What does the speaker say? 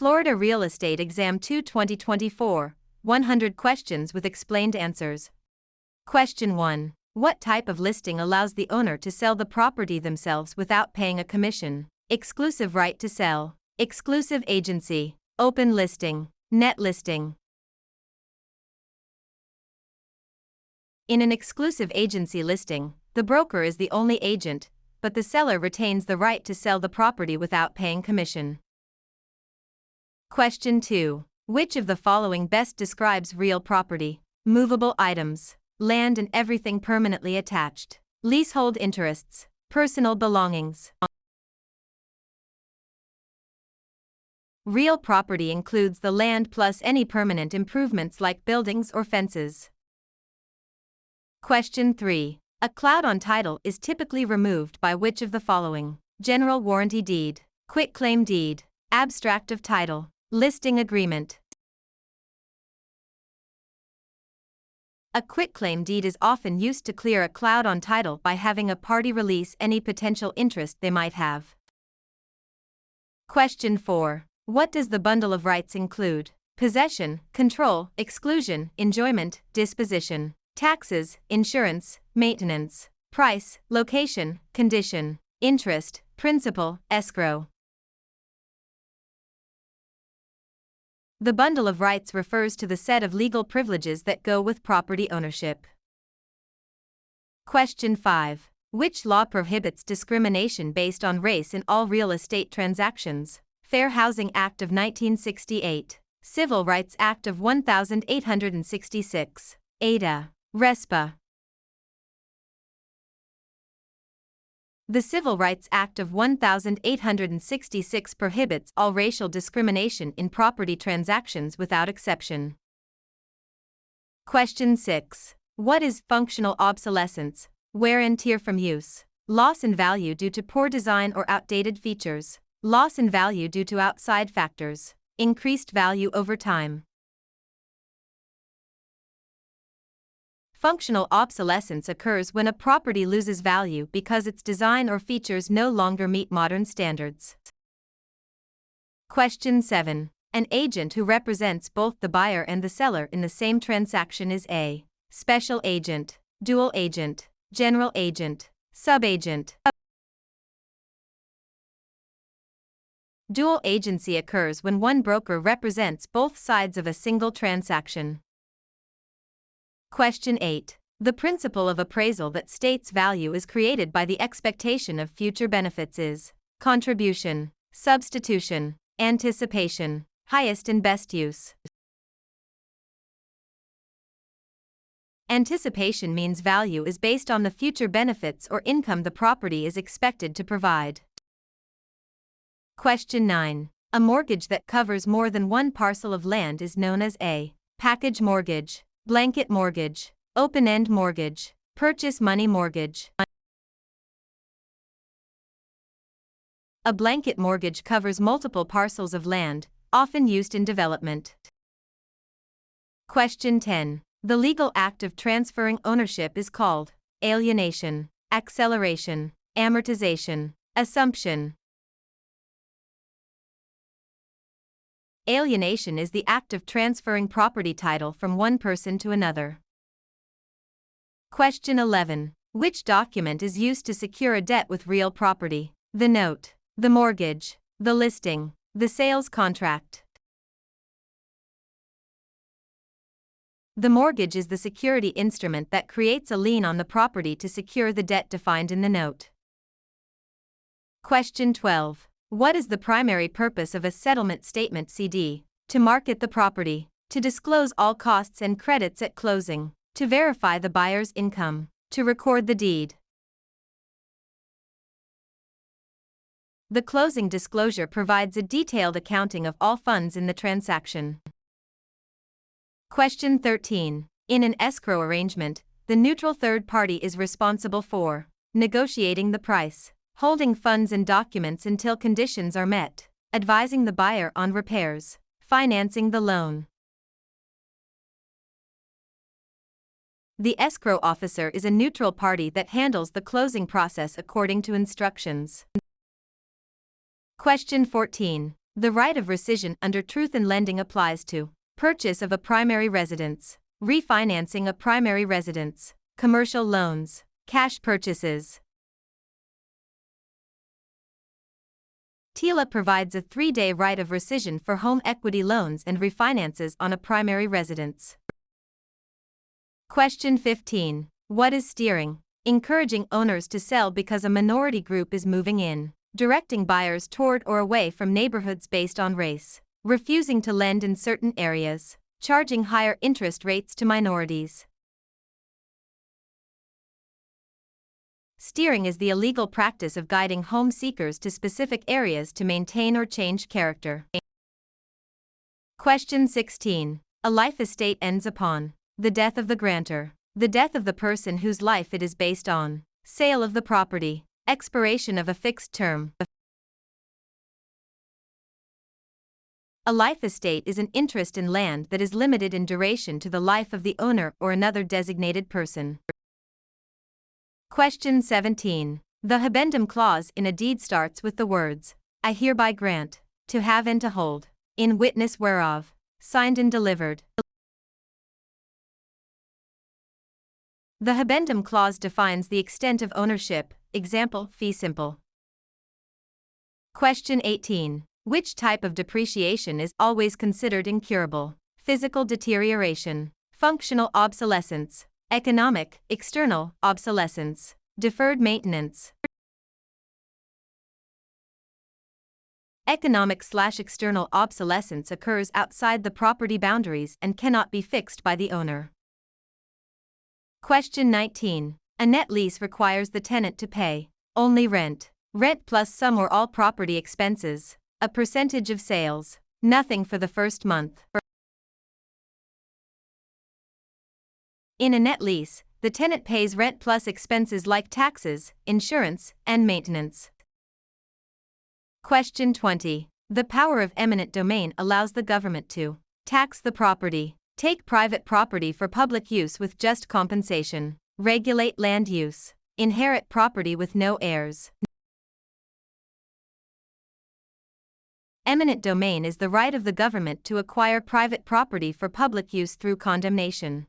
Florida Real Estate Exam 2 2024, 100 questions with explained answers. Question 1. What type of listing allows the owner to sell the property themselves without paying a commission? Exclusive right to sell, exclusive agency, open listing, net listing. In an exclusive agency listing, the broker is the only agent, but the seller retains the right to sell the property without paying commission. Question 2. Which of the following best describes real property? Movable items, land and everything permanently attached, leasehold interests, personal belongings. Real property includes the land plus any permanent improvements like buildings or fences. Question 3. A cloud on title is typically removed by which of the following? General warranty deed, quitclaim deed, abstract of title, listing agreement. A quitclaim deed is often used to clear a cloud on title by having a party release any potential interest they might have. Question 4. What does the bundle of rights include? Possession, control, exclusion, enjoyment, disposition, taxes, insurance, maintenance, price, location, condition, interest, principal, escrow. The bundle of rights refers to the set of legal privileges that go with property ownership. Question 5. Which law prohibits discrimination based on race in all real estate transactions? Fair Housing Act of 1968, Civil Rights Act of 1866, ADA, RESPA. The Civil Rights Act of 1866 prohibits all racial discrimination in property transactions without exception. Question 6. What is functional obsolescence? Wear and tear from use, loss in value due to poor design or outdated features, loss in value due to outside factors, increased value over time. Functional obsolescence occurs when a property loses value because its design or features no longer meet modern standards. Question 7. An agent who represents both the buyer and the seller in the same transaction is a special agent, dual agent, general agent, subagent. Dual agency occurs when one broker represents both sides of a single transaction. Question 8. The principle of appraisal that states value is created by the expectation of future benefits is contribution, substitution, anticipation, highest and best use. Anticipation means value is based on the future benefits or income the property is expected to provide. Question 9. A mortgage that covers more than one parcel of land is known as a package mortgage, blanket mortgage, open-end mortgage, purchase money mortgage. A blanket mortgage covers multiple parcels of land, often used in development. Question 10. The legal act of transferring ownership is called alienation, acceleration, amortization, assumption. Alienation is the act of transferring property title from one person to another. Question 11. Which document is used to secure a debt with real property? The note, the mortgage, the listing, the sales contract. The mortgage is the security instrument that creates a lien on the property to secure the debt defined in the note. Question 12. What is the primary purpose of a settlement statement CD? To market the property, to disclose all costs and credits at closing, to verify the buyer's income, to record the deed. The closing disclosure provides a detailed accounting of all funds in the transaction. Question 13. In an escrow arrangement, the neutral third party is responsible for negotiating the price, holding funds and documents until conditions are met, advising the buyer on repairs, financing the loan. The escrow officer is a neutral party that handles the closing process according to instructions. Question 14. The right of rescission under truth in lending applies to purchase of a primary residence, refinancing a primary residence, commercial loans, cash purchases. TILA provides a 3-day right of rescission for home equity loans and refinances on a primary residence. Question 15. What is steering? Encouraging owners to sell because a minority group is moving in. Directing buyers toward or away from neighborhoods based on race. Refusing to lend in certain areas. Charging higher interest rates to minorities. Steering is the illegal practice of guiding home seekers to specific areas to maintain or change character. Question 16. A life estate ends upon the death of the grantor, the death of the person whose life it is based on, sale of the property, expiration of a fixed term. A life estate is an interest in land that is limited in duration to the life of the owner or another designated person. Question 17. The habendum clause in a deed starts with the words, I hereby grant, to have and to hold, in witness whereof, signed and delivered. The habendum clause defines the extent of ownership, example, fee simple. Question 18. Which type of depreciation is always considered incurable? Physical deterioration, functional obsolescence, economic, external, obsolescence, deferred maintenance. Economic/external obsolescence occurs outside the property boundaries and cannot be fixed by the owner. Question 19. A net lease requires the tenant to pay only rent, rent plus some or all property expenses, a percentage of sales, nothing for the first month. In a net lease, the tenant pays rent plus expenses like taxes, insurance, and maintenance. Question 20. The power of eminent domain allows the government to tax the property, take private property for public use with just compensation, regulate land use, inherit property with no heirs. Eminent domain is the right of the government to acquire private property for public use through condemnation.